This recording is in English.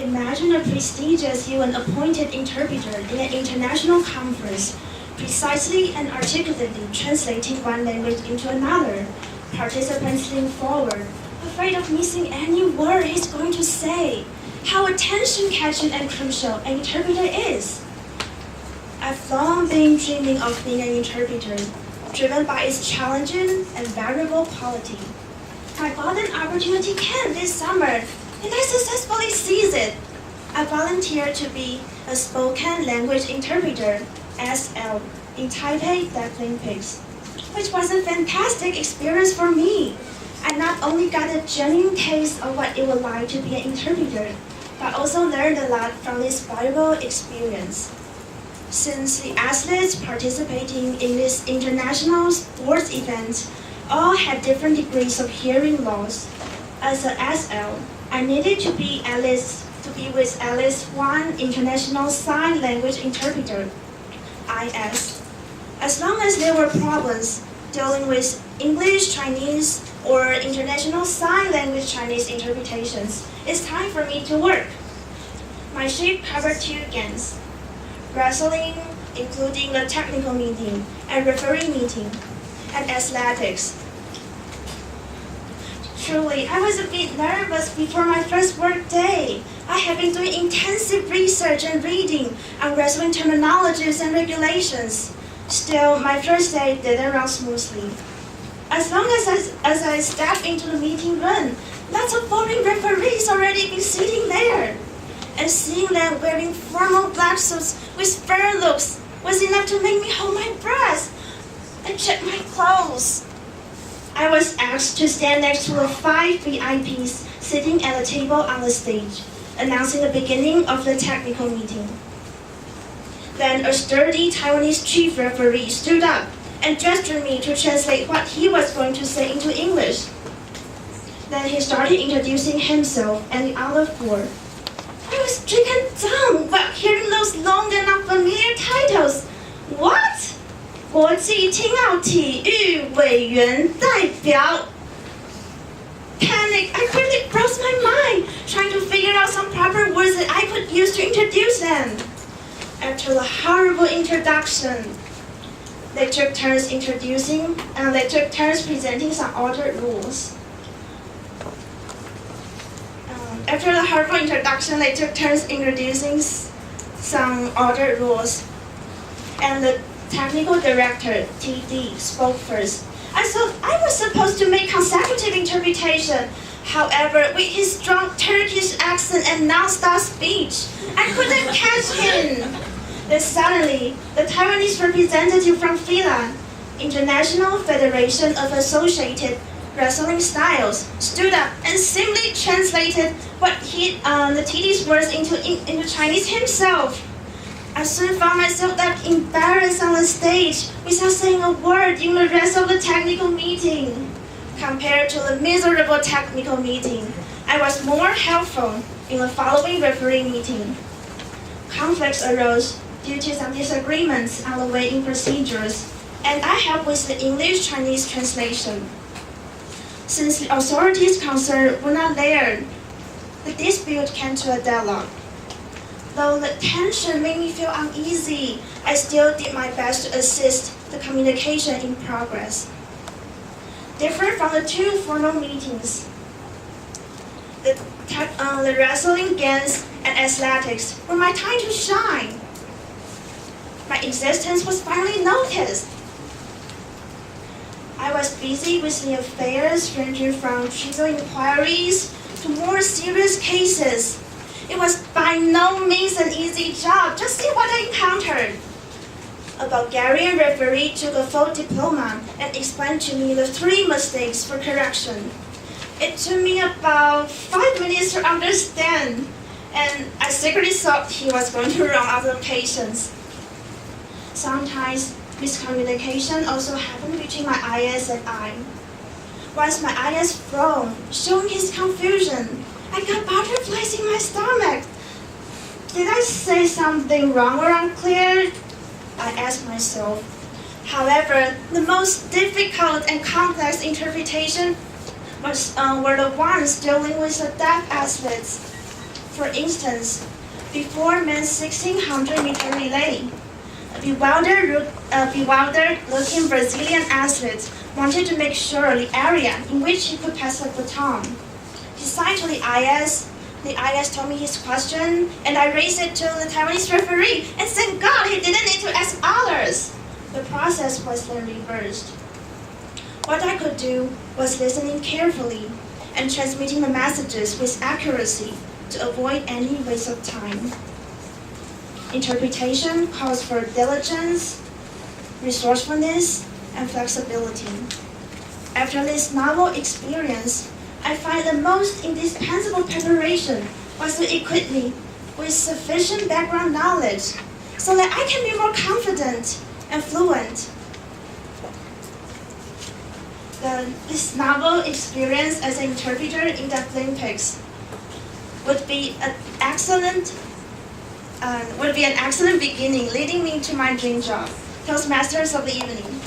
Imagine a prestigious UN appointed interpreter in an international conference, precisely and articulately translating one language into another. Participants lean forward, afraid of missing any word he's going to say. How attention-catching and crucial an interpreter is. I've long been dreaming of being an interpreter, driven by its challenging and valuable quality. I got an opportunity camp this summer, and I successfully seized it. I volunteered to be a spoken language interpreter, SL, in Taipei Deaflympics, which was a fantastic experience for me. I not only got a genuine taste of what it would like to be an interpreter, but also learned a lot from this valuable experience. Since the athletes participating in this international sports event all had different degrees of hearing loss, as a SL, I needed to be with at least one international sign language interpreter, IS. As long as there were problems dealing with English, Chinese, or international sign language Chinese interpretations, it's time for me to work. My shift covered 2 games: wrestling, including the technical meeting and referee meeting, and athletics. Truly, I was a bit nervous before my first work day. I have been doing intensive research and reading on wrestling terminologies and regulations. Still, my first day didn't run smoothly. As long as I stepped into the meeting room, lots of foreign referees already been sitting there. And seeing them wearing formal black suits with firm looks was enough to make me hold my breath and check my clothes. I was asked to stand next to the 5 VIPs sitting at a table on the stage, announcing the beginning of the technical meeting. Then a sturdy Taiwanese chief referee stood up and gestured me to translate what he was going to say into English. Then he started introducing himself and the other 4. I was stricken dumb while hearing those long and unfamiliar titles. What? 国际青奥体育委员代表. Panic! I quickly froze my mind, trying to figure out some proper words that I could use to introduce them. After the horrible introduction, they took turns introducing, and they took turns presenting some ordered rules. After the horrible introduction, they took turns introducing some ordered rules, and the technical director, TD, spoke first. I thought I was supposed to make consecutive interpretation. However, with his strong Turkish accent and non-stop speech, I couldn't catch him. Then suddenly, the Taiwanese representative from FILA, International Federation of Associated Wrestling Styles, stood up and simply translated the TD's words into Chinese himself. I soon found myself that embarrassed on the stage without saying a word during the rest of the technical meeting. Compared to the miserable technical meeting, I was more helpful in the following referee meeting. Conflicts arose due to some disagreements on the weighing procedures, and I helped with the English-Chinese translation. Since the authorities concerned were not there, the dispute came to a deadlock. Though the tension made me feel uneasy, I still did my best to assist the communication in progress. Different from the 2 formal meetings, the wrestling games and athletics were my time to shine. My existence was finally noticed. I was busy with the affairs ranging from trivial inquiries to more serious cases. It was by no means an easy job. Just see what I encountered. A Bulgarian referee took a full diploma and explained to me the 3 mistakes for correction. It took me about 5 minutes to understand, and I secretly thought he was going to run out of patience. Sometimes miscommunication also happened between my IS and I. Once my IS frowned, showing his confusion. I got butterflies in my stomach. Did I say something wrong or unclear? I asked myself. However, the most difficult and complex interpretation were the ones dealing with the deaf athletes. For instance, before men's 1600-meter relay, a bewildered-looking Brazilian athlete wanted to make sure the area in which he could pass the baton. He signed to the IS. The IS told me his question, and I raised it to the Taiwanese referee, and thank God he didn't need to ask others. The process was then reversed. What I could do was listening carefully and transmitting the messages with accuracy to avoid any waste of time. Interpretation calls for diligence, resourcefulness, and flexibility. After this novel experience, I find the most indispensable preparation was to equip me with sufficient background knowledge so that I can be more confident and fluent. This novel experience as an interpreter in the Deaflympics would be an excellent beginning leading me to my dream job, Toastmasters of the Evening.